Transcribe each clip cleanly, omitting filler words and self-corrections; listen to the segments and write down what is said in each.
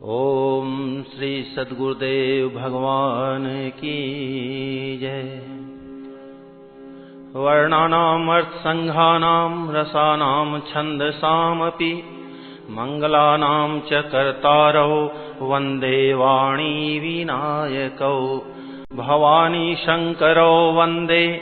ओम श्री सद्गुरुदेव भगवान की जय। वर्णानाम अर्थसंघानाम रसानाम छंदसामपि मंगलानाम च कर्तारौ वंदे वाणी विनायकौ। भवानी शंकरौ वंदे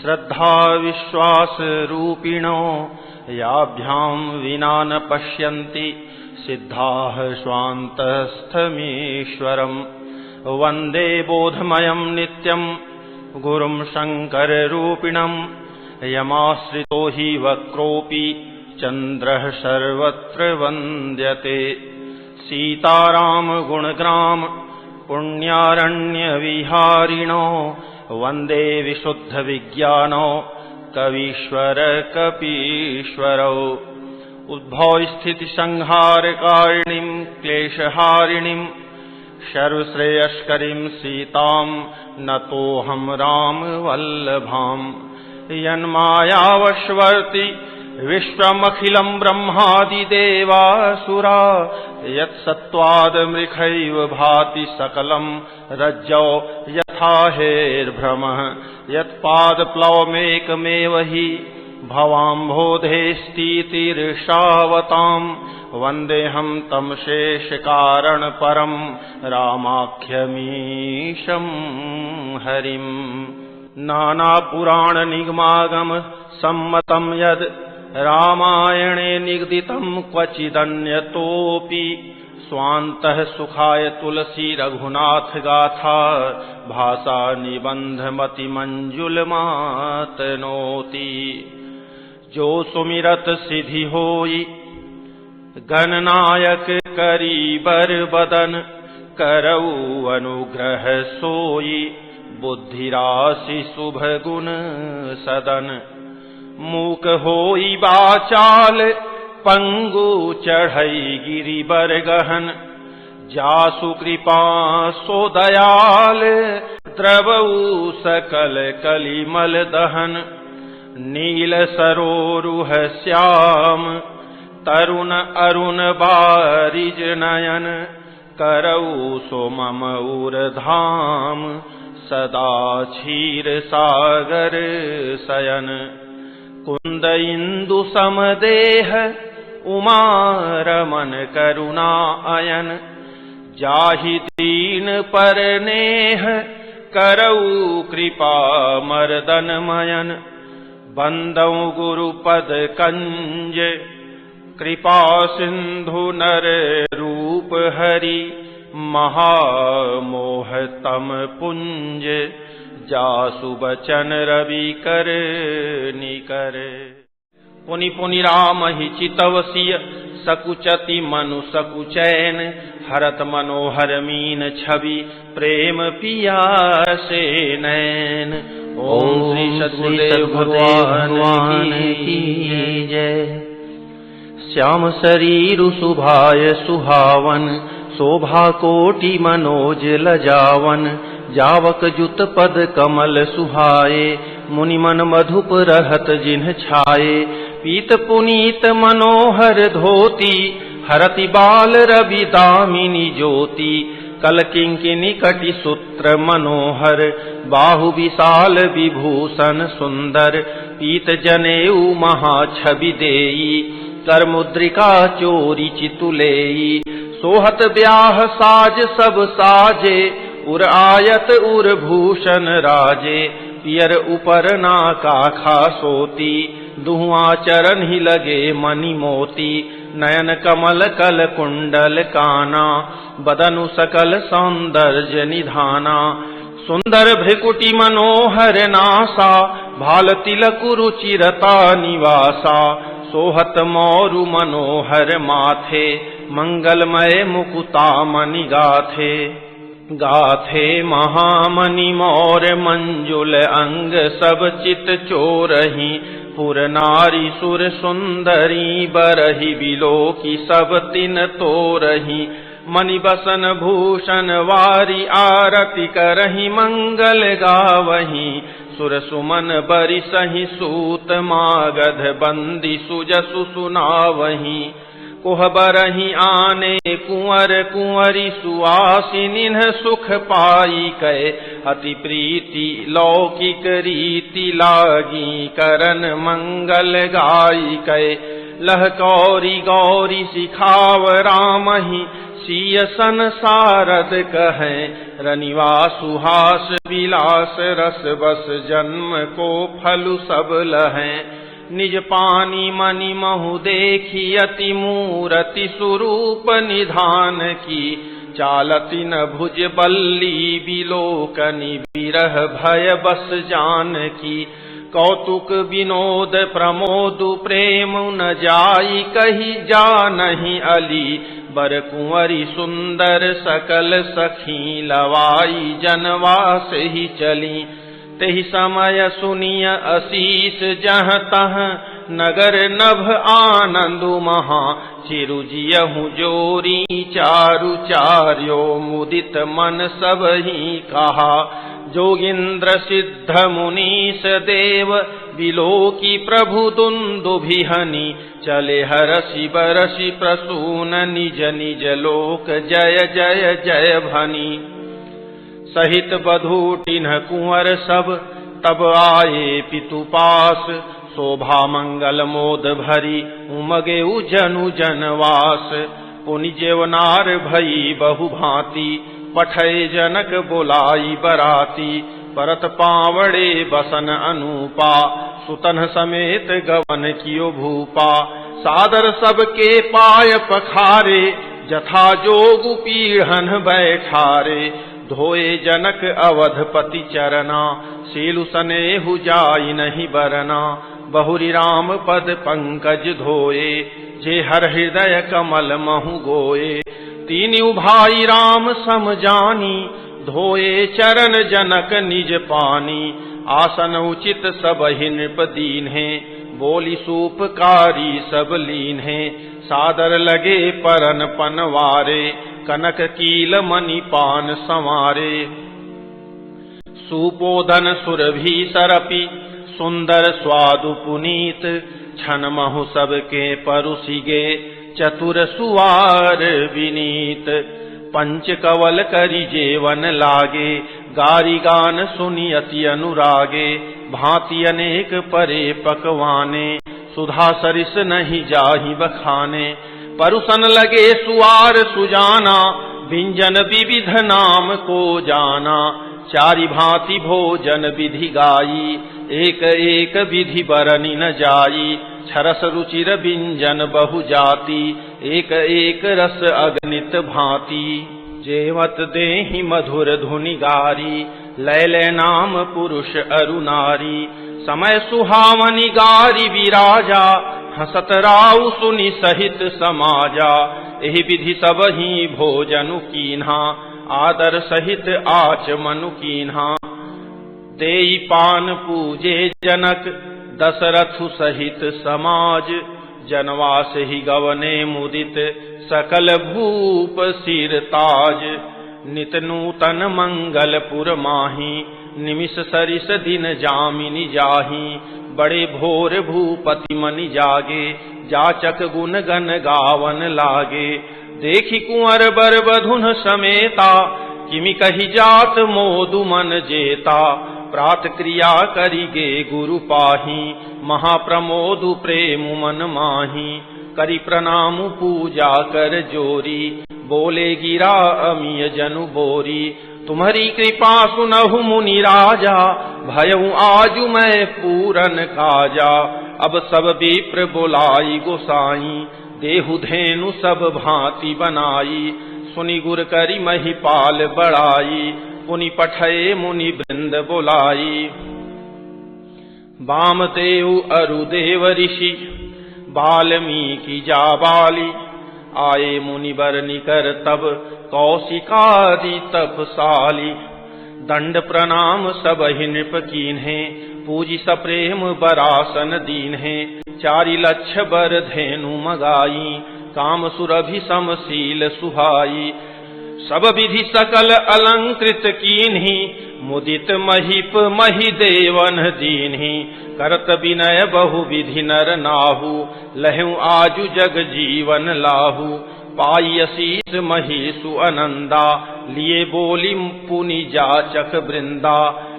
श्रद्धा विश्वास रूपिणो। याभ्यां विना न पश्यन्ति सिद्धाः स्वान्तस्थमीश्वरम्। वन्दे बोधमयं नित्यं गुरुं शङ्कररूपिणम्। यमाश्रितो हि वक्रोऽपि चन्द्रः सर्वत्र वन्द्यते। सीताराम गुणग्राम पुण्यारण्यविहारिणो। वन्दे विशुद्धविज्ञानो कवीश्वर कपीश्वरौ। उद्भव स्थिति संहारकारिणीं क्लेशहारिणीं सर्वश्रेयस्करीं सीतां नतोऽहं रामवल्लभाम्। यन्मायावशवर्ति विश्वमखिलं ब्रह्मादिदेवासुरा। यत्सत्त्वादमृखैव भाति सकलं रज्जौ यथा हेर्भ्रमः। यत्पादप्लवमेकमेव हि भवाम्भोधेस्तीतिर्षावताम्। वन्देऽहं तं शेषकारणपरं रामाख्यमीशं हरिम्। नानापुराणनिगमागम सम्मतं यद् रामायणे निगदितं क्वचिदन्यतोऽपि। स्वान्तः सुखाय तुलसी रघुनाथ गाथा भाषा निबन्धमतिमञ्जुलमातनोति। जो सुमिरत सिद्धि होई गणनायक करीबर बदन। करऊ अनुग्रह सोई बुद्धिराशि शुभ गुण सदन। मूक होई बाचाल पंगु चढ़ई गिरिबर गहन। जासु कृपा सो दयाल द्रवऊ सकल कलिमल दहन। नील सरोरुह श्याम तरुण अरुण बारिज नयन। करऊ सो मम उरधाम सदा क्षीर सागर शयन। कुंद इंदु समदेह उमा रमन करुणा अयन। जाहि दीन पर नेह करऊ कृपा मर्दन मयन। बंदौ गुरुपद कंज कृपा सिंधु नर रूप हरि। महामोहतम पुंज जासु बचन रवि कर निकर। पुनि पुनि राम हि चितवसिय सकुचति मनु सकुचैन। हरत मनोहर मीन छवि प्रेम पियासे नैन। ओम श्री सद्गुरुदेव भगवान की जय। श्याम शरीरु सुभाय सुहावन शोभा कोटि मनोज लजावन। जावक जुत पद कमल सुहाए मुनि मन मधुप रहत जिन्ह छाए। पीत पुनीत मनोहर धोती हरति बाल रवि दामिनी ज्योति। कल किंकिनी कटि सूत्र मनोहर बाहु विशाल विभूषण सुंदर। पीत जनेऊ महा छवि देई कर मुद्रिका चोरी चितुलेई। सोहत ब्याह साज सब साजे उर आयत उर भूषण राजे। पियर उपर नाका खासोती दुहुआ चरण ही लगे मणि मोती। नयन कमल कल कुंडल काना बदनु सकल सौंदर्य निधाना। सुंदर भ्रिकुटी मनोहर नासा भाल तिलक रुचिरता निवासा। सोहत मोरु मनोहर माथे मंगलमय मुकुता मणि गाथे। गाथे महामणि मोर मंजुल अंग सब चित चोरही। पुर नारी सुर सुंदरी बरही बिलो की सब तिन तोरही। मणि बसन भूषण वारी आरती करही मंगल गावही। सुर सुमन बरिसहि सूत मागध बंदी सुजसु सुनावही। कोहबरहि आने कुंवर कुंवरी सुवासिनिन्ह सुख पाई कै अति प्रीति लौकिक रीति लागी करन मंगल गाई कै लह गौरी गौरी सिखाव रामहि सिय संसारद कहें रनिवा सुहास विलास रस बस जन्म को फलु सब लहें निज पानी मनि महु देखी अति मूरति स्वरूप निधान की चालति न भुज बल्ली बिलोकनि विरह भय बस जान की कौतुक विनोद प्रमोद प्रेम न जाई कही जा नहीं अली बर कुंवरी सुंदर सकल सखी लवाई जनवास ही चली तेहि समय सुनिय असीस जह तह नगर नभ आनंदु महा चिरुजियहु जोरी चारु चार्यो मुदित मन सब ही कहा जोगिंद्र सिद्ध मुनीश देव बिलोकी प्रभु दुंदुभिहनि चले हरसि बरसि प्रसून निज निज लोक जय जय जय भनी सहित बधू तिन्ह कुंवर सब तब आए पितु पास शोभा मंगल मोद भरी उमगे जनु जनवास पुनि जेवनार भई बहु भांति पठय जनक बोलाई बराती परत पावड़े बसन अनुपा सुतन समेत गवन कियो भूपा सादर सबके पाय पखारे जथा जोगु पीढ़न बैठारे धोए जनक अवधपति चरना सीलु सनेहु जाई नहीं बरना बहुरी राम पद पंकज धोए जे हर हृदय कमल महु गोए तीनू भाई राम सम जानी धोए चरण जनक निज पानी आसन उचित सब ही नृप दीन है बोली सूपकारी सब लीन है सादर लगे परन पनवारे कनक कील मणि पान संवारे सुपोधन सुरभि सरपि सुंदर स्वादु पुनीत छन महु सबके परुसिगे चतुर सुवार विनीत पंच कवल करि जेवन लागे गारी गान सुनि अति अनुरागे भांति अनेक परे पकवाने सुधा सरिस नहीं जाहि बखाने परुसन लगे सुवार सुजाना व्यंजन विविध नाम को जाना चारि भांति भोजन विधि गाई एक एक विधि बरनि न जाई छरस रुचिर व्यंजन बहु जाति एक एक रस अगणित भांति जेवत देहि मधुर धुनि गारी लैले नाम पुरुष अरु नारी समय सुहावनि गारी विराजा हसत राउ सुनि सहित समाजा एहि विधि सब ही भोजनु कीन्हा आदर सहित आचमनु कीन्हा देई पान पूजे जनक दशरथु सहित समाज जनवास ही गवने मुदित सकल भूप सिर ताज नित नूतन मंगलपुर माही निमिष सरिस दिन जामिनी जाही बड़े भोर भूपति मनि जागे जाचक गुण गन गावन लागे देखी कुंवर बर बधुन समेता किमि कही जात मोदु मन जेता प्रात क्रिया करिगे गुरु पाही महाप्रमोदु प्रेम मन माही करि प्रणाम पूजा कर जोरी बोले गिरा अमिय जनु बोरी तुम्हारी कृपा सुनहु मुनि राजा भयउ आजु मैं पूरन काजा अब सब विप्र बोलाई गोसाई देहु धेनु सब भांति बनाई सुनि गुर करि महिपाल बड़ाई पुनि पठये मुनि वृंद बोलाई वामदेव अरुदेव ऋषि वाल्मीकि जाबाली आए मुनिवर निकर तब कौशिकादि तपसाली दंड प्रणाम सब ही नृप कीन्हे पूजी सप्रेम बरासन दीन्हे चारि लक्ष बर धेनु मगाई काम सुरभि समशील सुहाई सब विधि सकल अलंकृत कीन्ही मुदित महीप मही देवन दीन्ही करत विनय बहु विधि नर नाहु लहु आजु जग जीवन लाहु पाई असीस महीसु अनंदा लिए बोली पुनि जाचक वृंदा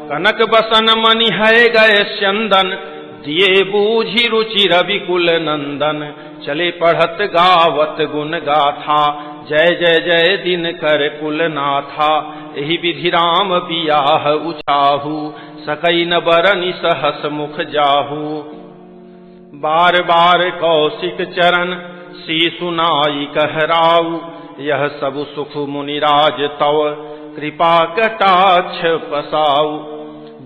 कनक बसन मणि है गए स्यंदन दिए बूझी रुचि रवि कुल नंदन चले पढ़त गावत गुण गाथा जय जय जय दिन कर कुल नाथा एहि विधि राम बियाह उचाहू सकई न बरनि सहस मुख जाहू बार बार कौशिक चरण सी सुनाई कहराऊ यह सब सुख मुनिराज तव कृपा कटाक्ष पसाऊ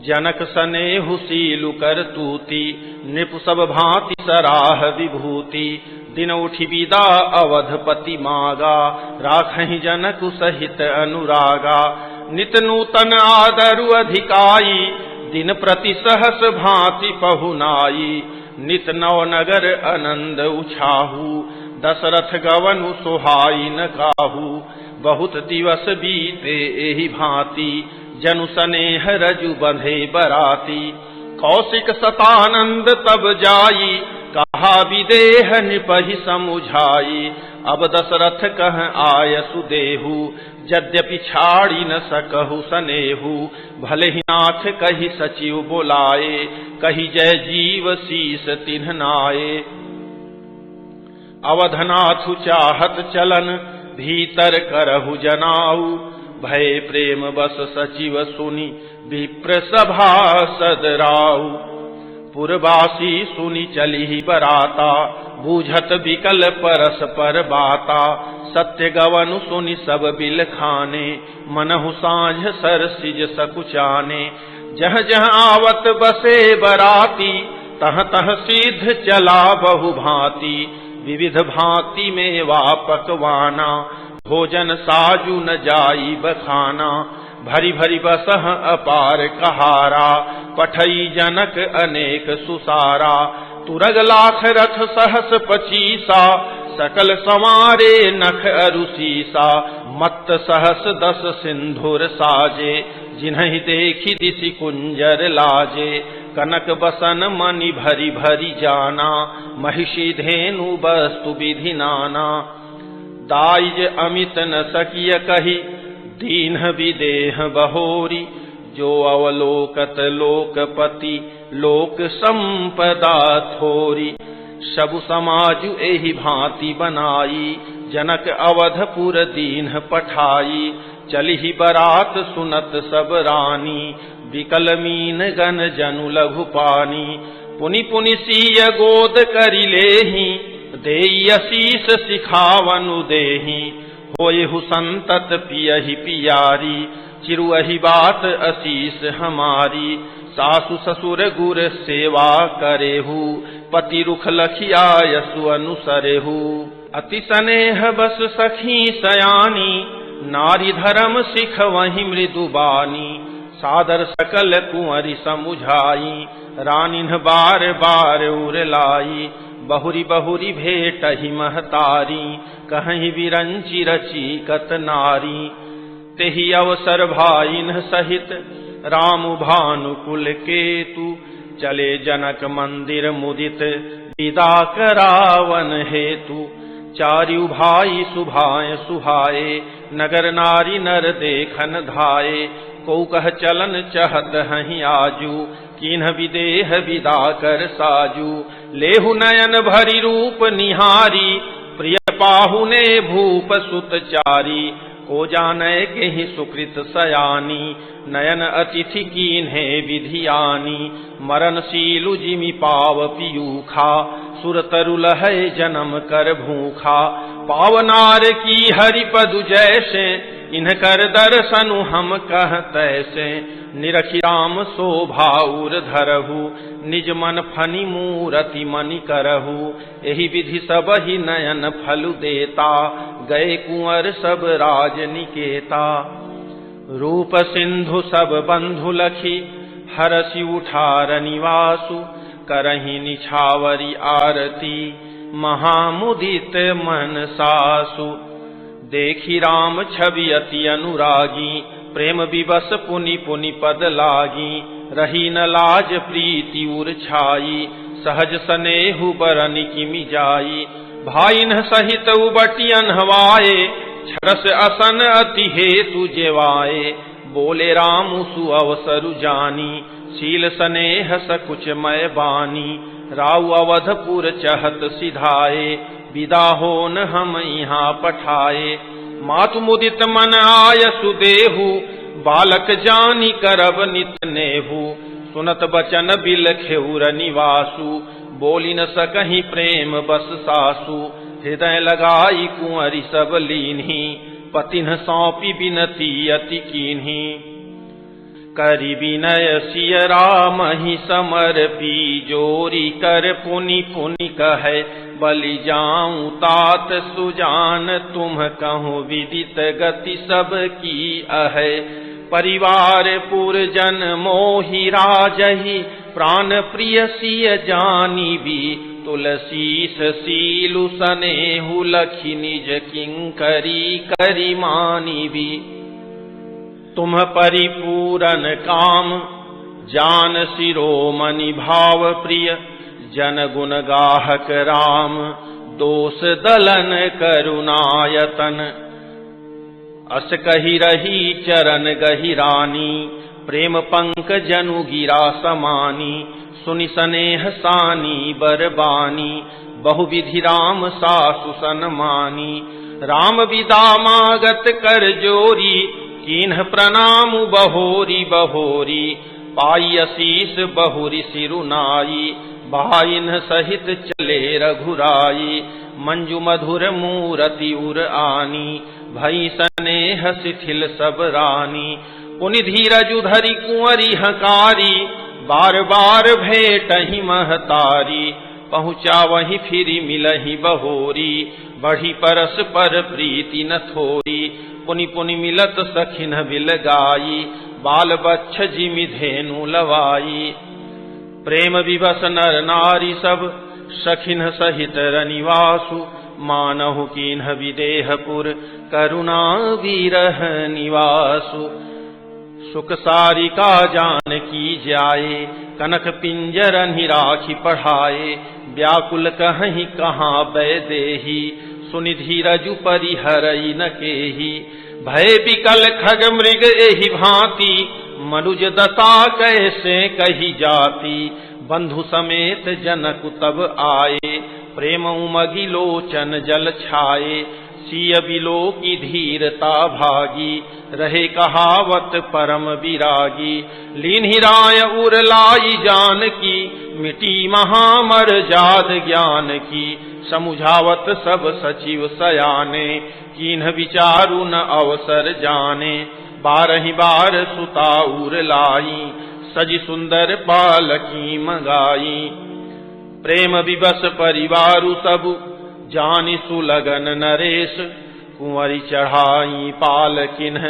जनक सनेहु सीलु कर तूती नृप सब भांति सराह विभूति दिन उठी विदा अवधपति मागा राखहि जनक सहित अनुरागा नित नूतन आदरु अधिकाई दिन प्रति सहस भांति पहुनाई नित नव नगर आनंद उछाहू दशरथ गवनु सोहाई न काहू बहुत दिवस बीते एहि भांति जनु सनेह रजु बंधे बराती कौशिक सतानंद तब जाई कहा विदेह निपहि समुझाई अब दशरथ कह आय सुदेहु यद्यपि छाड़ी न सकहु सनेहु भले ही नाथ कही सचिव बोलाए कही जय जीव शीस तिन्ह नाये अवधनाथु चाहत चलन भीतर करहु जनाऊ भय प्रेम बस सचिव सुनि विप्र सभा सदराऊ पुरवासी सुनि चली बराता बूझत विकल परस पर बाता सत्य गवनु सुनि सब बिल खाने मनहु साँझ सर सिज सकुचाने जह जह आवत बसे बराती तह तह सिद्ध चला बहु भांति विविध भांति में वा पकवाना भोजन साजु न जाई बखाना भरी भरी बसह अपार कहारा पठई जनक अनेक सुसारा तुरग लाख रथ सहस पचीसा सकल समारे नख अरुसीसा मत्त सहस दस सिंधुर साजे जिन्हि देखी दिशि कुंजर लाजे कनक बसन मणि भरी भरी जाना महिषी धेनु वस्तु विधि नाना दाइज अमित न सकिय कही दीन विदेह बहोरी जो अवलोकत लोकपति लोक संपदा थोरी सबु समाजु एहि भांति बनाई जनक अवधपुर दीन पठाई चलिहि बरात सुनत सब रानी विकल मीन गन जनु लघु पानी पुनि पुनि सीय गोद करि लेहि देई असीस सिखावनु देहि होयहु संतत पियहि पियारी चिरुअहि बात असीस हमारी सासु ससुर गुर सेवा करेहु पति रुख लखिया यसु अनुसरेहु अति स्नेह बस सखी सयानी नारी धर्म सिख वही मृदुबानी सादर सकल कुंवरी समुझाई रानिन बार बार उरलाई बहुरी बहुरी भेटहि महतारी कहीं विरंचि रची कत नारी तेहि अवसर भाइन सहित राम भानुकुल केतु चले जनक मंदिर मुदित विदा करावन हेतु चारु भाई सुभाय सुहाए नगर नारी नर देखन धाये को कह चलन चहत हहि आजू किन्ह विदेह विदा कर साजू लेहु नयन भरी रूप निहारी प्रिय पाहुने भूप सुत चारी को जाने के ही सुकृत सयानी नयन अतिथि कीन्हे विधियानी मरणशीलु जिमि पाव पियूखा सुर तरु लहै जन्म कर भूखा पावनार की हरिपदु जैसे इनकर दर्शनु हम कहतैसे निरखि राम शोभाउर धरहु निज मन फनि मूरति मनि करहु एहि विधि सब ही नयन फल देता गए कुंवर सब राज निकेता रूप सिंधु सब बंधु लखी हरसि उठार निवासु करहि निछावरी आरती महामुदित मन सासु देखी राम छवि अति अनुरागी प्रेम विवश पुनि पुनि पद लागी, रही न लाज प्रीति उर छाई, सहज सनेहु बरन किमि जाई, भाइन सहित उबटियन हवाए, छरस असन अति हेतु जेवाए, बोले रामु सु अवसरु जानी, शील स्नेह सकुच मय बानी, राउ अवधपुर चहत सिधाए, विदा होन हम यहाँ पठाए, मातु मुदित मन आय सुदेहु, बालक जानी करब नित नेहु, सुनत बचन बिलखेउर निवासु, बोली न सकहि प्रेम बस सासु, हृदय लगाई कुंवरी सब लीन्ही, पतिन सौंपी बिनती अति कीन्ही, करि विनय सिय रामहि समर्पी, जोरी कर पुनि पुनि कहे, बलि जाऊं तात सुजान, तुम कहूँ विदित गति सब की अहै, परिवार पुरजन मोहि राजहि, प्राण प्रिय सिय जानी भी, तुलसीस सीलु सनेहु लखि निज किंकरी करि मानी भी, तुम परिपूरन काम जान शिरोमणि भाव प्रिय, जन गुण गाहक राम दोष दलन करुणायतन, अस कही रही चरण गहिरानी, प्रेम पंक जनु गिरा समानी, सुनि स्नेह सानी बरबानी, बहुविधि राम सासु सन्मानी, राम विदा मागत कर जोरी, कीन्ह प्रणाम बहोरी बहोरी, पाई असीस बहुरी सिरुनाई, भाइन सहित चले रघुराई, मंजु मधुर मूरति उर आनी, भई स्नेह शिथिल सब रानी, पुनि धीरजु धरि कुंवरी हकारी, बार बार भेटहि महतारी, पहुँचा वहीं फिरी मिलहि बहोरी, बढ़ी परस पर प्रीति न थोरी, पुनि पुनि मिलत सखिन बिल गाई, बाल बच्छ जिमि धेनु लवाई, प्रेम विवश नर नारी सब सखिन सहित रनिवासु, मानहु कीन्ह विदेहपुर करुणा विरह निवासु, सुख सारिका जान की जाए, कनक पिंजरन ही राखी पढ़ाए, व्याकुल कहीं कहाँ बैदेही, सुनि धीरजु परिहरई न केही, भय विकल खग मृग एहि भांति, मनुज दशा कैसे कही जाती, बंधु समेत जनक तब आए, प्रेम उमगी लोचन जल छाए, सिय बिलो की धीरता भागी, रहे कहावत परम विरागी, लीन्हि राय उर लाई जान की, मिटी महामर जाद ज्ञान की, समुझावत सब सचिव सयाने, कीन्ह विचारु न अवसर जाने, बारहि बार सुता उर लाई, सजी सुंदर पालकी मंगाई, प्रेम विवश परिवारु सब जानि सुलगन नरेश, कुंवरी चढ़ाई पालकिन्ह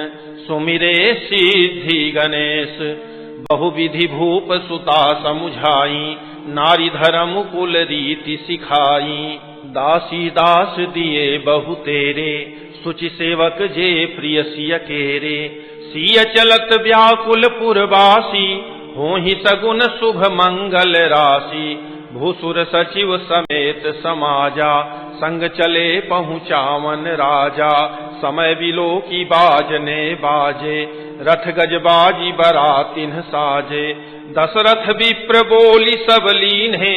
सुमिरे सिद्धि गणेश, बहुविधि भूप सुता समुझाई, नारी धर्म कुल रीति सिखाई, दासी दास दिए बहु तेरे, सुचि सेवक जे प्रिय सिय केरे, सिय चलत व्याकुल पुरवासी, होहि सगुन शुभ मंगल राशि, भूसुर सचिव समेत समाजा, संग चले पहुँचावन राजा, समय बिलो की बाजने बाजे, रथ गज बाजी बरातिन साजे, दशरथ विप्र बोली सब लीन्हे,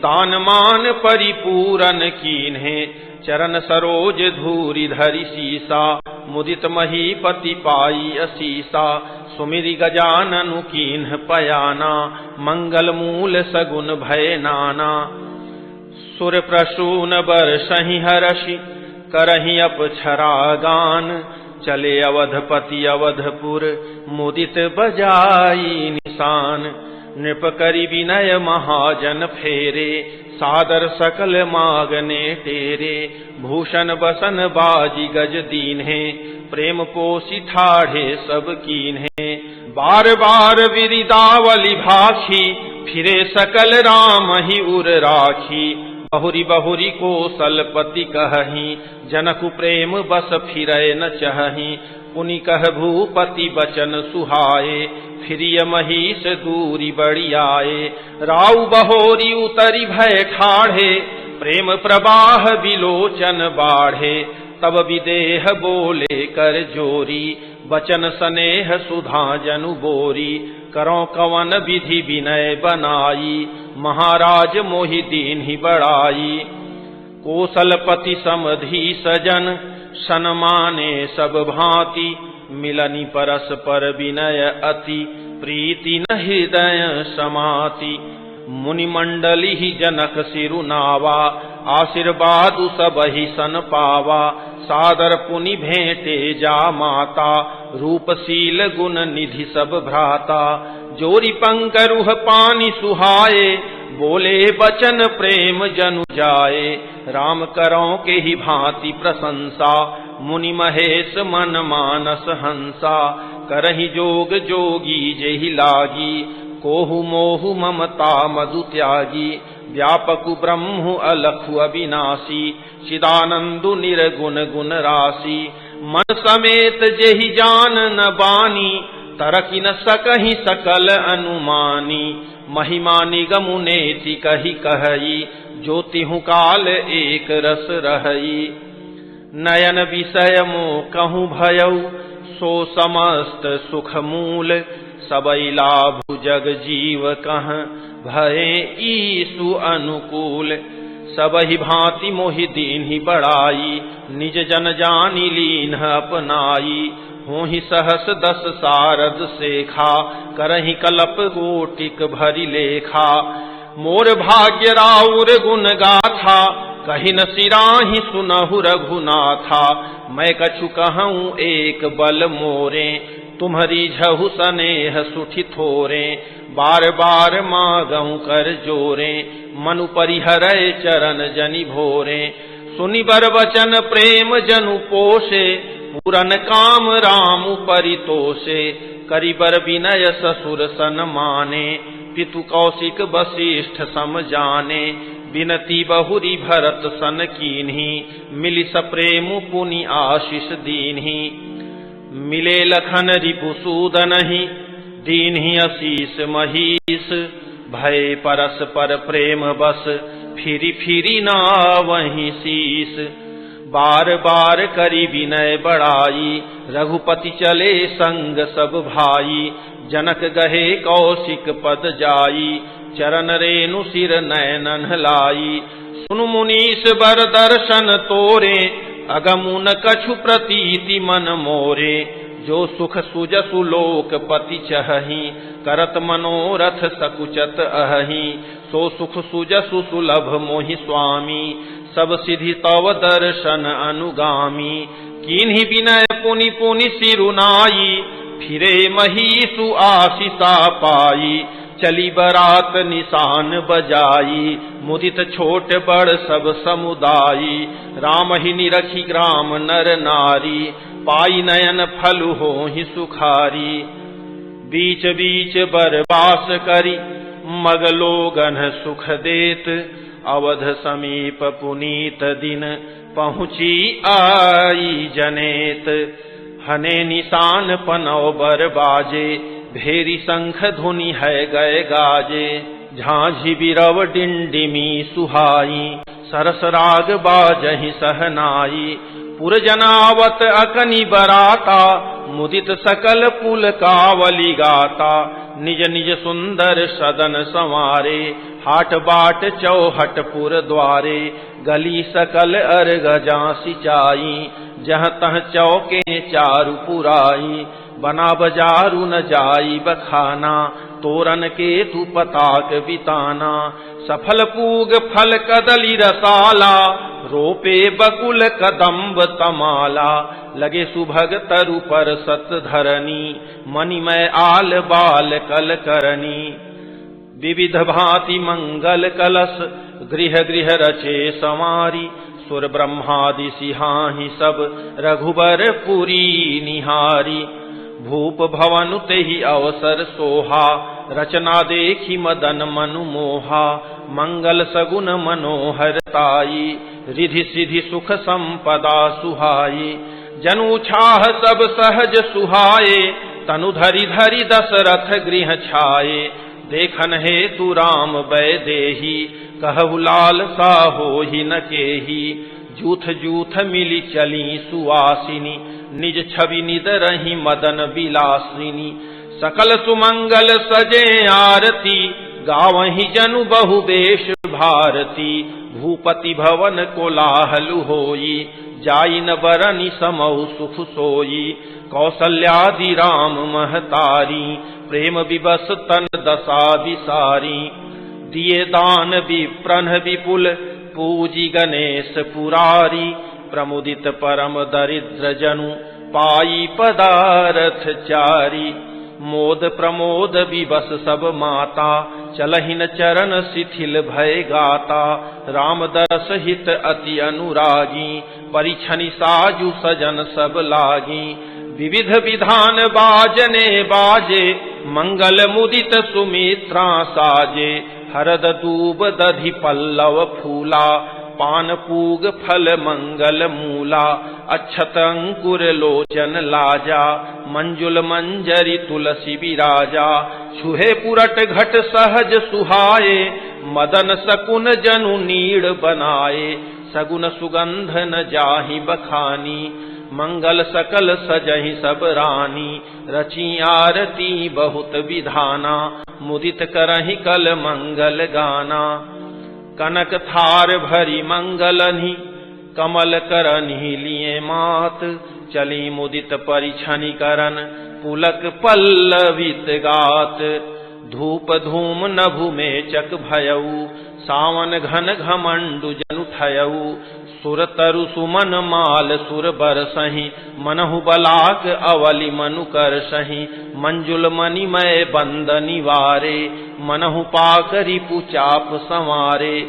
दान मान परिपूरन कीन्हे, चरण सरोज धूरि धरि सीसा, मुदित महीपति पाई असीसा, सुमिरि गजाननु कीन्ह पयाना, मंगल मूल सगुन भय नाना, सुर प्रसून बरसहि हरषि, करहि अपछरा गान, चले अवधपति अवधपुर, मुदित बजाई निशान, नृप करि विनय महाजन फेरे, सादर सकल मागने टेरे, भूषण बसन बाजी गज दीन्हे, प्रेम पोषि ठाढ़े सब कीन्हे, बार बार विरिदावली भाखी, फिरे सकल राम ही उर राखी, बहुरी बहुरी कोसलपति कहही, जनकु प्रेम बस फिरै न चहही, पुनि कह भूपति बचन सुहाए, फिरिय महिष दूरी बड़ी आए। राउ बहोरी उतरी भय ठाढ़े, प्रेम प्रवाह विलोचन बाढ़े। तब विदेह बोले कर जोरी, बचन स्नेह सुधा जनु बोरी। करो कवन विधि विनय बनाई, महाराज मोहि दीन्हि बड़ाई। कौशलपति समधि सजन, सन्माने सब भांति। मिलनि परस्पर विनय अति, प्रीति न हृदय समाति। मुनि मंडली ही जनक सिरुनावा, आशीर्वाद सबहि सन पावा। सादर पुनि भेंटे जा माता, रूपशील गुण निधि सब भ्राता। जोरी पंकरुह पानी सुहाए, बोले बचन प्रेम जनु जाए। राम करों के ही भांति प्रशंसा, मुनि महेश मन मानस हंसा। करहि जोग जोगी जेहि लागी, कोहु मोहु ममता मधु त्यागी। व्यापकु ब्रह्मु अलखु अविनाशी, चिदानंदु निर्गुण गुण राशि। मन समेत जेहि जान न बानी, तरकि न सकहि सकल अनुमानी। महिमा निगमु नेति कहि कहई, ज्योतिहु काल एक रस रहई। नयन विषय मोह कहूँ भयउ, सो समस्त सुख मूल। सबई लाभु जग जीव कह, भये ईसु अनुकूल। सबहि भांति मोहि दीन्हि बड़ाई, निज जन जानि लीन्ह अपनाई। होहि सहस 10 सारद सेखा, करहि कलप गोटिक भरि लेखा। मोर भाग्य राउर गुण गाथा, कहि न सिराहि सुनहु रघुनाथा। मैं कछु कहूँ एक बल मोरे, तुम्हरी झहु सनेह सुठि थोरे। बार बार मांगऊं कर जोरे, मनु परिहरय चरण जनि भोरे। सुनि बर वचन प्रेम जनु पोषे, पूरन काम राम परितोषे। करिबर विनय ससुर सन माने, पितु कौशिक वशिष्ठ सम जाने। बिनती बहुरी भरत सन कीन्ही, मिलि सप्रेमु पुनि आशीष दीन्ही। मिले लखन रिपुसूदनहि, दीन्हि असीस महीस। भय परस्पर प्रेम बस, फिरि फिरि नावहि शीस। बार बार करि विनय बड़ाई, रघुपति चले संग सब भाई। जनक गहे कौशिक पद जाई, चरण रेणु सिर नयनन लाई। सुनु मुनीश बर दर्शन तोरे, अगमुन कछु प्रतीति मन मोरे। जो सुख सुजसु लोकपति चहहि, करत मनोरथ सकुचत अहहि। सो सुख सुजसु सुलभ मोहि स्वामी, सब सिद्धि तव दर्शन अनुगामी। कीन्हि विनय पुनि पुनि सिरुनाई, फिरे महीसु आशीषा पाई। चली बरात निशान बजाई, मुदित छोट बड़ सब समुदायी। राम ही निरखी ग्राम नर नारी, पाई नयन फल होहि सुखारी। बीच बीच बरबास करी, मगलोगन सुख देत। अवध समीप पुनीत दिन, पहुँची आई जनेत। हने निशान पनौ बर बाजे, भेरी शंख धुनि है गए गाजे। झांझी बिरव डिंडिमी सुहाई, सरस राग बाजहि सहनाई। पुरजनावत अकनि बराता, मुदित सकल पुल कावली गाता। निज निज सुंदर सदन संवारे, हाट बाट चौहट पुर द्वारे। गली सकल अर्घ जा सिंचाई, जह तह चौके चारु पुराई। बना बजारू न जाई बखाना, तोरन के तू पताक बिताना। सफल पूग फल कदली रसाला, रोपे बकुल कदम्ब तमाला। लगे सुभग तरु पर सत धरनी, मणिमय आल बाल कल करनी। विविध भांति मंगल कलश, गृह गृह रचे समारी। सुर ब्रह्मादि सिहाहि सब, रघुबर पुरी निहारी। भूप भवन तेहि अवसर सोहा, रचना देखी मदन मनु मोहा। मंगल सगुन मनोहरताई, रिधि सिधि सुख संपदा सुहाई। जनु छाह सब सहज सुहाए, तनु धरि धरि दशरथ गृह छाए। देखन हेतु राम वैदेही, कहु लाल सा होहि न केही। जूथ जूथ मिली चली सुवासिनी, निज छवि निद रही मदन विलासिनी। सकल सुमंगल सजे आरती, गावहि जनु बहु बेश भारती। भूपति भवन कोलाहल होई, जाई न बरनि समौ सुख सोई। कौसल्यादि राम महतारी, प्रेम विवश तन दशा विसारी। दिए दान विप्रन विपुल, पूजी गणेश पुरारी। प्रमुदित परम दरिद्र जनु, पाई पदारथ चारी। मोद प्रमोद विवश सब माता, चलहिन चरण शिथिल भय गाता। राम दरस हित अति अनुरागी, परिछनि साजु सजन सब लागी। विविध विधान बाजने बाजे, मंगल मुदित सुमित्रा साजे। हरद दूब दधि पल्लव फूला, पान पूग फल मंगल मूला। अक्षत अंकुर लोचन लाजा, मंजुल मंजरी तुलसी विराजा। छुहे पुरट घट सहज सुहाए, मदन सकुन जनु नीड़ बनाए। सगुन सुगंध न जाहि बखानी, मंगल सकल सजहि सब रानी। रची आरती बहुत विधाना, मुदित करहि कल मंगल गाना। कनक थार भरी मंगलनि, कमल करनि लिए मात। चली मुदित परिछनि करन, पुलक पल्लवित गात। धूप धूम नभु में चक भयऊ, सावन घन घमंडु जनु ठयऊ। सुर तरु सुमन माल सुर बरसहि, मनहु बलाक अवलि मनु करसहि। मंजुल मणिमय बंद निवारे, मनहु पाकरि पुचाप संवारे।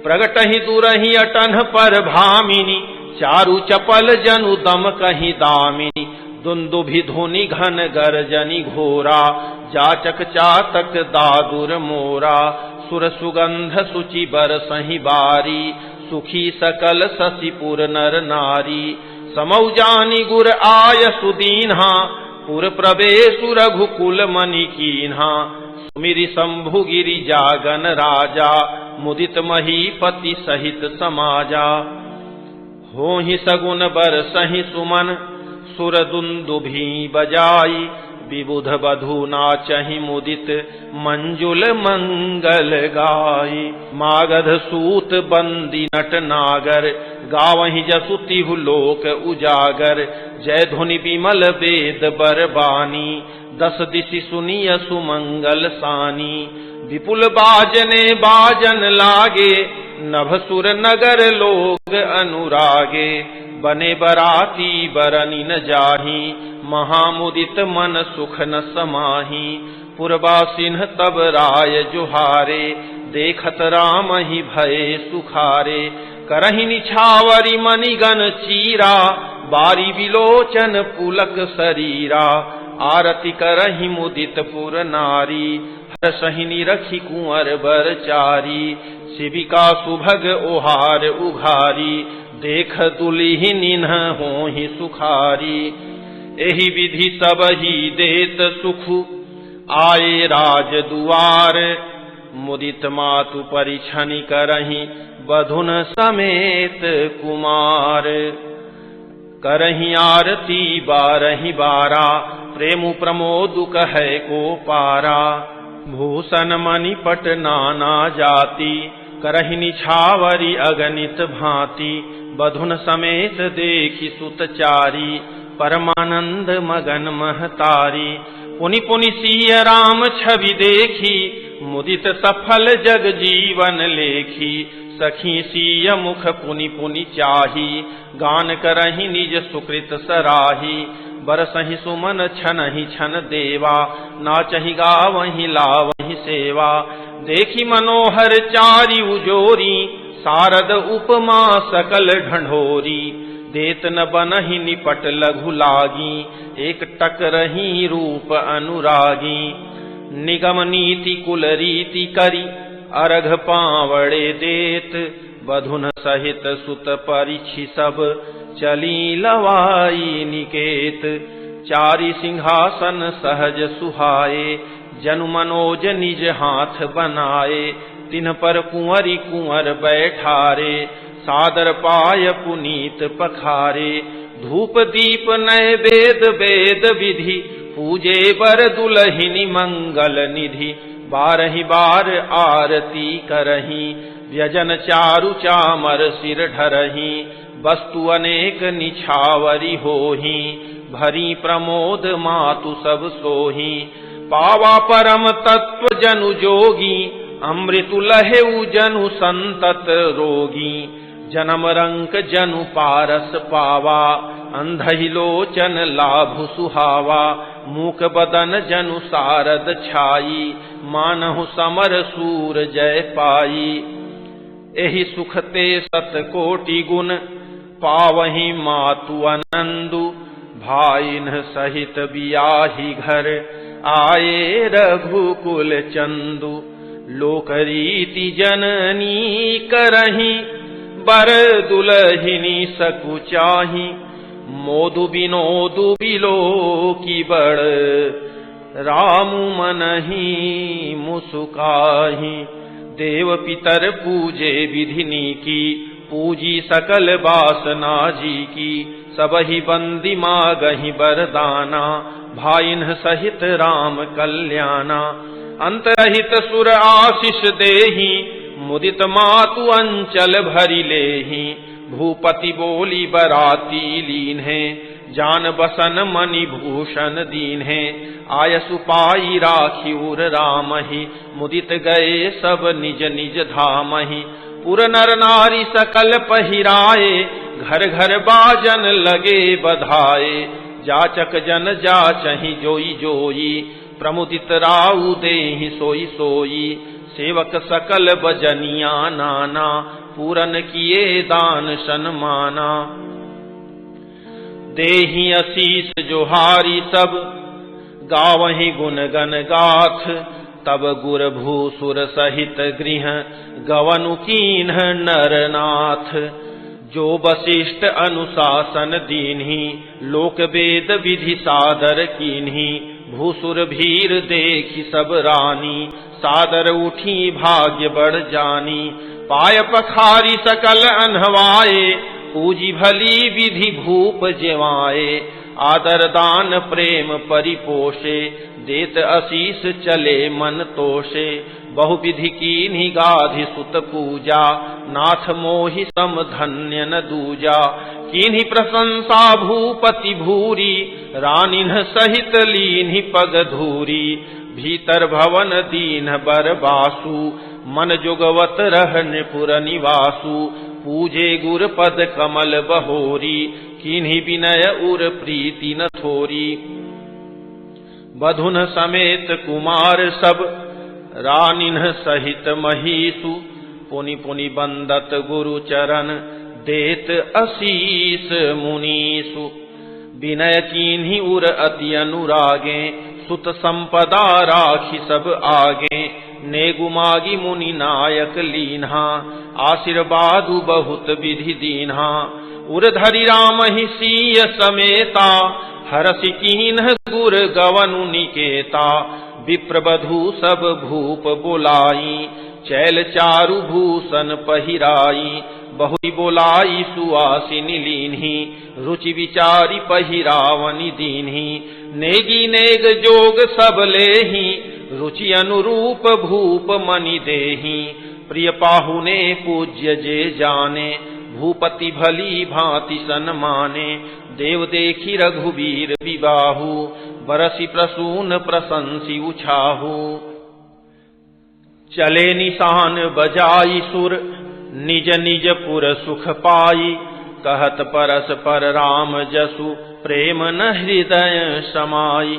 प्रगटहि दुरहि अटन पर भामिनी, चारु चपल जनु दम कहि दामिनी। दुंदुभि धुनि घन गर्जनि घोरा, जाचक चातक दादुर मोरा। सुर सुगंध सुचि बरसहि बारी, सुखी सकल शशिपुर नर नारी। समौ जानि गुर आय सुदीन्हा, पुर प्रवेशु रघुकुल मनि कीन्हा। सुमिरि शंभु गिरि जागन राजा, मुदित महीपति सहित समाजा। होहि सगुन बरसहि सुमन, सुर दुंदुभि बजाई। विबुध बधु नाचहि मुदित, मंजुल मंगल गाई। मागध सूत बंदी नट नागर, गावहि जसु तिहु लोक उजागर। जय धुनि विमल वेद बरबानी, दस दिशि सुनिय सुमंगल सानी। विपुल बाजने बाजन लागे, नभसुर नगर लोग अनुरागे। बने बराती बरनि न जाहि, महामुदित मन सुख न समाहि। पुरवासिन्ह तब राय जुहारे, देखत राम ही भये सुखारे। करहि निछावरि मणिगण चीरा, बारी विलोचन पुलक शरीरा। आरती करहि मुदित पुर नारी, हरसहि निरखि कुंवर बर चारी। शिविका सुभग ओहार उघारी, देख दुल्हिन होहि सुखारी। एहि विधि सब ही देत सुख, आए राज दुआर। मुदित मातु परिछनि करहि, बधुन समेत कुमार। करहि आरती बारहि बारा, प्रेमु प्रमोदु कहै को पारा। भूषण मणिपट नाना जाति, करहि निछावरि अगणित भांति। बधुन समेत देखि सुत चारी, परमानंद मगन महतारी। पुनि पुनि सिय राम छवि देखी, मुदित सफल जग जीवन लेखी। सखी सिय मुख पुनि पुनि चाही, गान करहि निज सुकृत सराही। बरसहि सुमन छनहि छन देवा, नाचहि गावहि लावहि सेवा। देखि मनोहर चारि उजोरी, सारद उपमा सकल ढंढोरी। देत न बनहि निपट लघु लागी, एक टक रही रूप अनुरागी। निगम नीति कुल रीति करी, अर्घ पावड़े देत। बधुन सहित सुत परिछि सब, चली लवाई निकेत। चारि सिंहासन सहज सुहाए, जनु मनोज निज हाथ बनाए। तिन्ह पर कुंवरी कुंवर बैठारे, सादर पाय पुनीत पखारे। धूप दीप नैवेद्य वेद विधि, पूजे बर दुलहिनी मंगल निधि। बारहि बार आरती करही, व्यजन चारु चामर सिर ढरही। वस्तु अनेक निछावरी होही, भरी प्रमोद मातु सब सोही। पावा परम तत्व जनु जोगी, अमृतु लहेउ जनु संतत रोगी। जन्म रंक जनु पारस पावा, अंधहि लोचन लाभु सुहावा। मूक बदन जनु सारद छाई, मानहु समर सूर जय पाई। एहि सुखते सत कोटि गुण, पावहि मातु अनंदु। भाइन सहित बियाहि घर, आए रघुकुल चंदु। लोकरीति जननी करही, बर दुलहिनी सकुचाही। मोदु बिनोदु बिलो की बड़, रामु मनहि मुसुकाही। देव पितर पूजे विधिनी की, पूजी सकल बासना जी की। सबहि बंदी मागहि बरदाना, भाइन सहित राम कल्याणा। अंतरहित सुर आशीष देहि, मुदित मातु अंचल भरि लेहि। भूपति बोली बराती लीन है, जान बसन मणि भूषण दीन है। आयसु पाई राखी उर रामहि, मुदित गए सब निज निज धामहि। पुर नर नारी सकल पहिराए, घर घर बाजन लगे बधाए। जाचक जन जाचहि जोई जोई, प्रमुदित राउ देहि सोई सोई। सेवक सकल बजनिया नाना, पूरन किए दान सन्माना। देहि असीस जोहारी सब, गावहि गुण गन गाथ। तब गुर भूसुर सहित गृह, गवनु कीन्ह नरनाथ। जो वशिष्ठ अनुशासन दीन्ही, लोक वेद विधि सादर कीन्ही। भूसुर भीर देखी सब रानी, सादर उठी भाग्य बढ़ जानी। पाय पखारी सकल अनहवाए, पूजी भली विधि भूप जेवाए। आदर दान प्रेम परिपोषे, देत असीस चले मन तोषे। बहुविधि कीन्ही गाधि सुत पूजा, नाथ मोहि सम धन्य न दूजा। कीन्ही प्रशंसा भूपति भूरी, रानिन्ह सहित लीन्ही पग धूरी। भीतर भवन दीन बर बासु, मन जुगवत रहन पुर निवासु। पूजे गुर पद कमल बहोरी, कीन्ही विनय उर प्रीति न थोरी। बधुन समेत कुमार सब, रानिन्ह सहित महीसु। पुनि पुनि बंदत गुरु चरण, देत असीस मुनीसु। विनय कीन्ही उर अति अनुरागे, सुत संपदा राखी सब आगे। नेगु मागी मुनि नायक लीन्हा, आशीर्वादु बहुत विधि दीन्हा। उर धरि राम ही सीय समेता, हरसि कीन्ह गुर गवनु निकेता। विप्र बधू सब भूप बोलाई, चैल चारु भूषण पहिराई। बहु बोलाई सुआसिनी लीन्ही, रुचि विचारी पहिरावनि दीन्ही। नेगी नेग जोग सब लेही, रुचि अनुरूप भूप मनि देही। प्रिय पाहुने पूज्य जे जाने, भूपति भली भांति सन्माने। देव देखी रघुवीर विबाहु, बरसी प्रसून प्रशंसी उछाहु। चले निशान बजाई सुर, निज निज पुर सुख पाई। कहत परस पर राम जसु, प्रेम न हृदय समाई।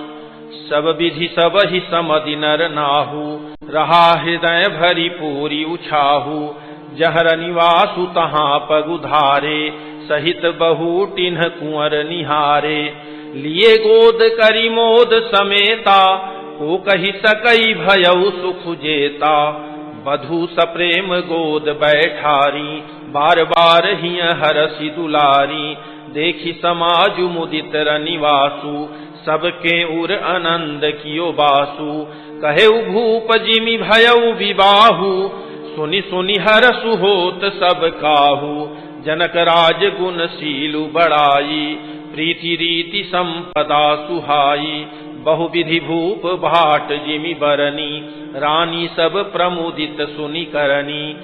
सब विधि सब ही समधि नर नाहु, रहा हृदय भरी पूरी उछाहु। जहर निवासु तहाँ पगुधारे, सहित बहु टिन्ह कुंवर निहारे। लिए गोद करी मोद समेता, को कही सकई भयउ सुख जेता। बधू सप्रेम गोद बैठारी, बार बार हिय हरसि दुलारी। देखी समाजु मुदित रनिवासु, सबके उर आनंद कियो बासु। कहे भूप जिमि भयउ विबाहु, सुनि सुनि हरसु होत सब काहू। जनक राज गुण शीलु बड़ाई, प्रीति रीति संपदा सुहाई। बहुविधि भूप भाट जिमि बरनी, रानी सब प्रमुदित सुनि करनी।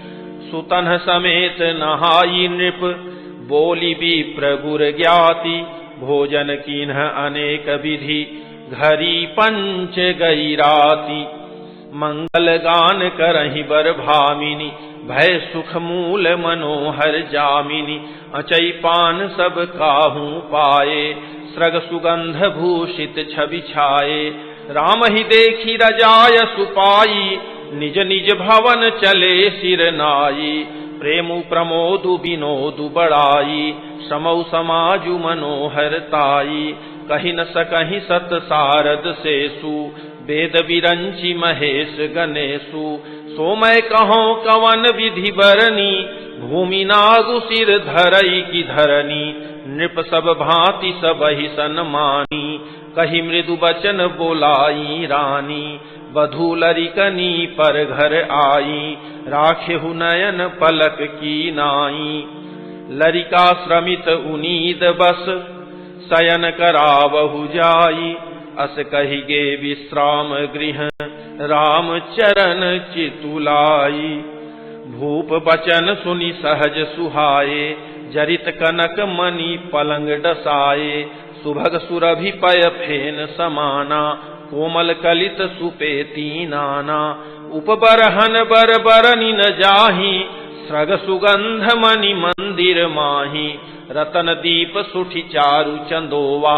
सुतन समेत नहाई नृप, बोली विप्र गुर ज्ञाति। भोजन कीन्ह अनेक विधि, घरी पंच गई राति। मंगल गान करहि बर भामिनी, भय सुख मूल मनोहर जामिनी। अचई पान सब काहू पाए, स्रग सुगंध भूषित छवि छाए। राम ही देखी रजाय सुपाई, निज निज भवन चले सिर नाई। प्रेमु प्रमोदु विनोदु बड़ाई, समौ समाजु मनोहर ताई। कहि न सकहि सत सारद सेसु, वेद विरंचि महेश गणेशु। सो मैं कहूँ कवन विधि बरनी, भूमि नागु सिर धरई की धरनी। नृप सब भांति सबहि सन्मानी, कहि मृदु बचन बोलाई रानी। वधू लरिकनी पर घर आई, राखेहु नयन पलक की नाई। लरिका श्रमित उनीद बस, शयन करावहु जाई। अस कहिगे विश्राम गृह, राम चरण चितुलाई। भूप बचन सुनि सहज सुहाए, जरित कनक मणि पलंग डसाए। सुभग सुरभि पय फेन समाना, कोमल कलित सुपेती नाना। उपबरहन बर बरनि न जाहि, स्रग सुगंध मणि मंदिर माही। रतन दीप सुठि चारु चंदोवा,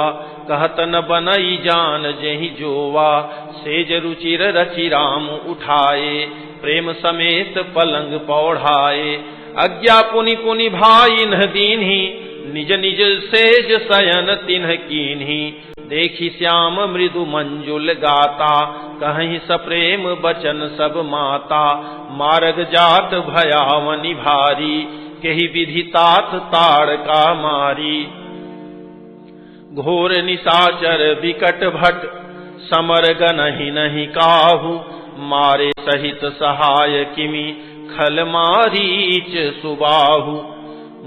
कहत न बनई जान जेहि जोवा। सेज रुचिर रचि राम उठाए, प्रेम समेत पलंग पौढ़ाए। आज्ञा पुनि पुनि भाई न दीन्ही, निज निज सेज शयन तिन्ह कीन्ही। देखी श्याम मृदु मंजुल गाता, कहीं सप्रेम बचन सब माता। मार्ग जात भयावनि भारी, केहि विधि तात ताड़का मारी। घोर निशाचर विकट भट, समर गनहि नहीं काहू। मारे सहित सहाय किमि, खल मारीच सुबाहु।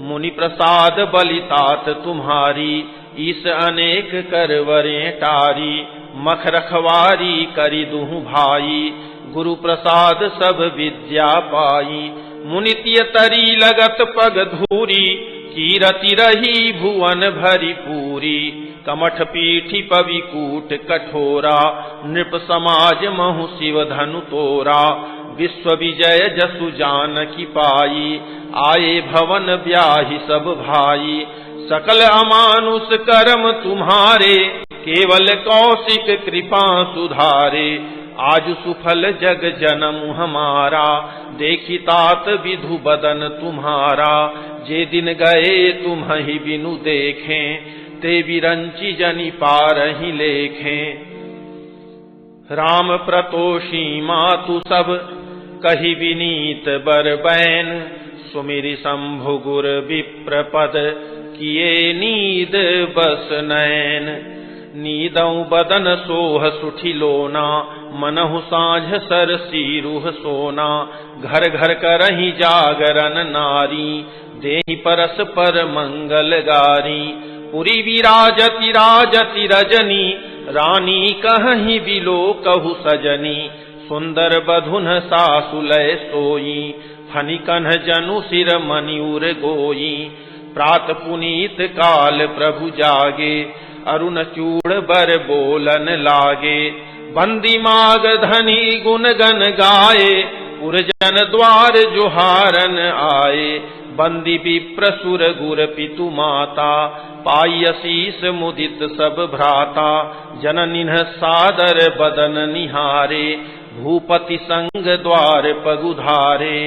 मुनि प्रसाद बलितात तुम्हारी, ईस अनेक करवरे टारी। मख रखवारी करि दुहु भाई, गुरु प्रसाद सब विद्या पाई। मुनित्य तरी लगत पग धूरी, कीरति रही भुवन भरी पूरी। कमठ पीठी पविकूट कठोरा, नृप समाज महु शिव धनु तोरा। विश्व विजय जसु जानकी पाई, आए भवन ब्याहि सब भाई। सकल अमानुष कर्म तुम्हारे, केवल कौशिक कृपा सुधारे। आज सुफल जग जन्म हमारा, देखी तात विधु बदन तुम्हारा। जे दिन गए तुम ही बिनु देखें, ते विरंचि जनि पारहि लेखें। राम प्रतोषी मातु सब, कहि विनीत बर बैन। सुमिरि शंभु गुर विप्र पद, किए नीद बस नैन। नीदऊ बदन सोह सुठि लोना, मनहु साँझ सर सीरुह सोना। घर घर करहि जागरण नारी, देहि परस पर मंगल गारी। पुरी विराजति राजति रजनी, रानी कहि बिलो कहु सजनी। सुंदर बधुन सासु लय सोई, फनि कन्ह जनु सिर मनिउर गोई। प्रात पुनीत काल प्रभु जागे, अरुण चूड़ बर बोलन लागे। बंदी माग धनी गुण गन गाए, उर्जन द्वार जुहारन आए। बंदी विप्र सुर गुर पितु माता, पाई असीस मुदित सब भ्राता। जननिन्ह सादर बदन निहारे, भूपति संग द्वार पगुधारे।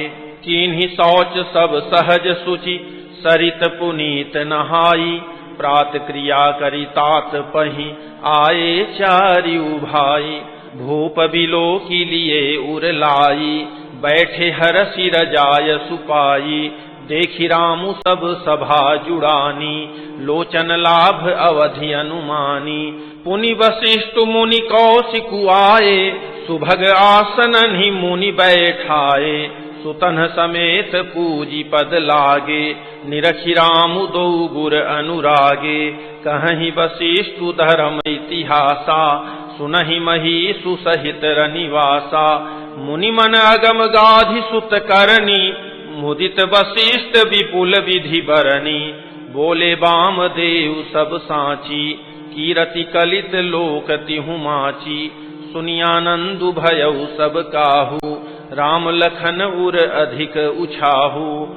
कीन्ही शौच सब सहज सुचि, सरित पुनीत नहाई। प्रात क्रिया करी तात पही, आए चारिउ भाई। भूप बिलो की लिए उर लाई, बैठे हरसि रजाय सुपाई। देखी रामु सब सभा जुड़ानी, लोचन लाभ अवधि अनुमानी। पुनि वशिष्ठ मुनि कौशिकु आए, सुभग आसन ही मुनि बैठाए। सुतन समेत पूजी पद लागे, निरखि रामु दो गुर अनुरागे। कहीं वशिष्ठ धर्म इतिहासा, सुनहि महिषु सहित रनिवासा। मुनि मन अगम गाधि सुत करनी, मुदित वशिष्ठ विपुल विधि बरनी। बोले वामदेव सब साची, कीरति कलित लोक तिहु माची। सुनियानंदु भयउ सब काहू, राम लखन उर अधिक उछाहू।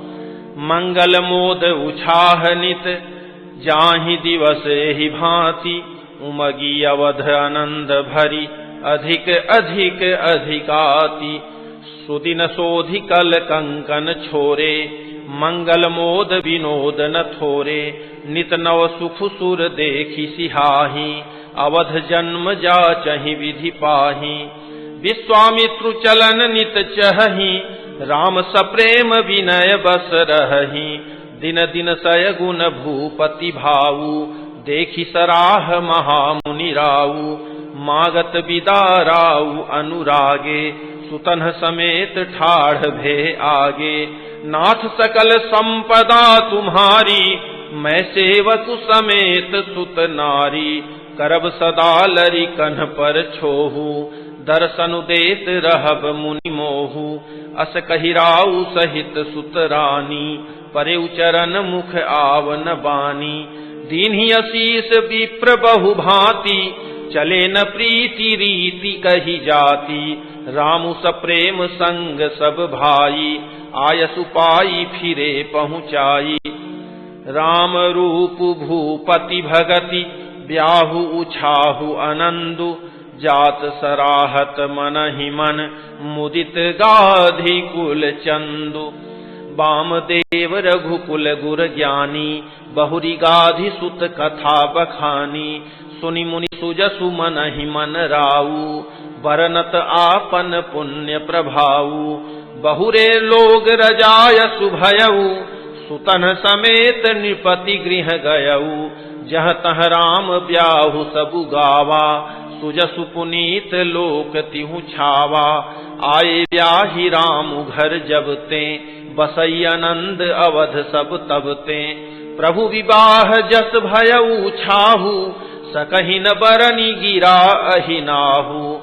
मंगल मोद उछाह नित, जाहि दिवस एहि भांति। उमगी अवध आनंद भरी, अधिक अधिक अधिकाति। सुदिन सोधि कल कंकन छोरे, मंगल मोद विनोद न थोरे। नित नव सुख सुर देखि सिहाही, अवध जन्म जाचहि विधि पाही। विश्वामित्रु चलन नित चहहि, राम सप्रेम विनय बस रहहि। दिन दिन सय गुण भूपति भाऊ, देखि सराह महामुनि राऊ। मागत विदा राऊ अनुरागे, सुतन समेत ठाढ़ भे आगे। नाथ सकल संपदा तुम्हारी, मैं सेवक समेत सुत नारी। करब सदा लरि कन्ह पर छोहू, दर्शन देत रहब मुनि मोहू। अस कहि राऊ सहित सुत रानी, परेउ चरण मुख आवन बानी। दीन्हि असीस विप्र बहु भांति, चले न प्रीति रीति कही जाति। रामु सप्रेम संग सब भाई, आयसु पाई फिरे पहुँचाई। राम रूप भूपति भगति, ब्याहु उछाहु आनंदु। जात सराहत मनहि मन, मुदित गाधि कुल चंदु। वामदेव रघुकुल गुर ज्ञानी, बहुरी गाधि सुत कथा बखानी। सुनि मुनि सुजसु मनहि मन राऊ, बरनत आपन पुण्य प्रभाऊ। बहुरे लोग रजायसु भयऊ, सुतन समेत नृपति गृह गयऊ। जह तह राम ब्याहु सबु गावा, सुजसु पुनीत लोक तिहु छावा। आए ब्याहि रामु घर जब ते, बसई आनंद अवध सब तब ते। प्रभु विवाह जस भयऊ छाहू, सकहि न बरनी गिरा अहि नाहू।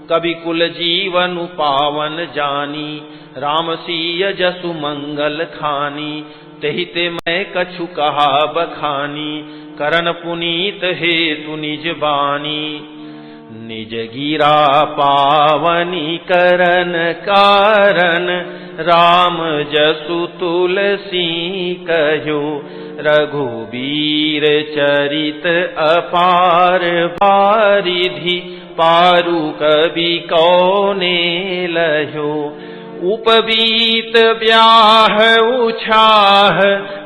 कवि कुल जीवन पावन जानी, राम सीय जसु मंगल खानी। तेहि ते मैं कछु कहा बखानी, करन पुनीत हेतु निज बानी। निज गिरा पावनी करन कारण, राम जसु तुलसी कहो। रघुबीर चरित अपार बारिधि, पारु कवि कौने लहो। उपवीत ब्याह उछाह,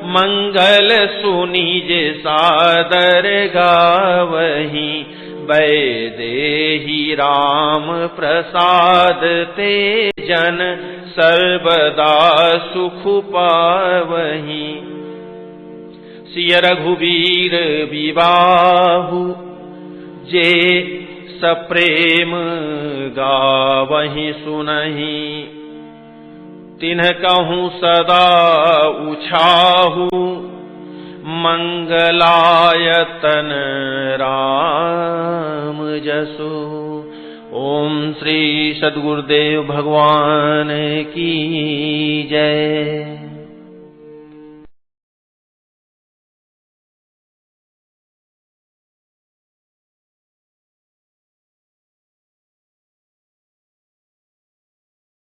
मंगल सुनि जे सादर गावही। वैदेही राम प्रसाद ते जन, सर्वदा सुख पावही। सिय रघुवीर विवाहु, जे सप्रेम गावहि सुनहि। तिन्ह कहूँ सदा उछाहू, मंगलायतन राम जसु। ओम श्री सद्गुरुदेव भगवान की जय।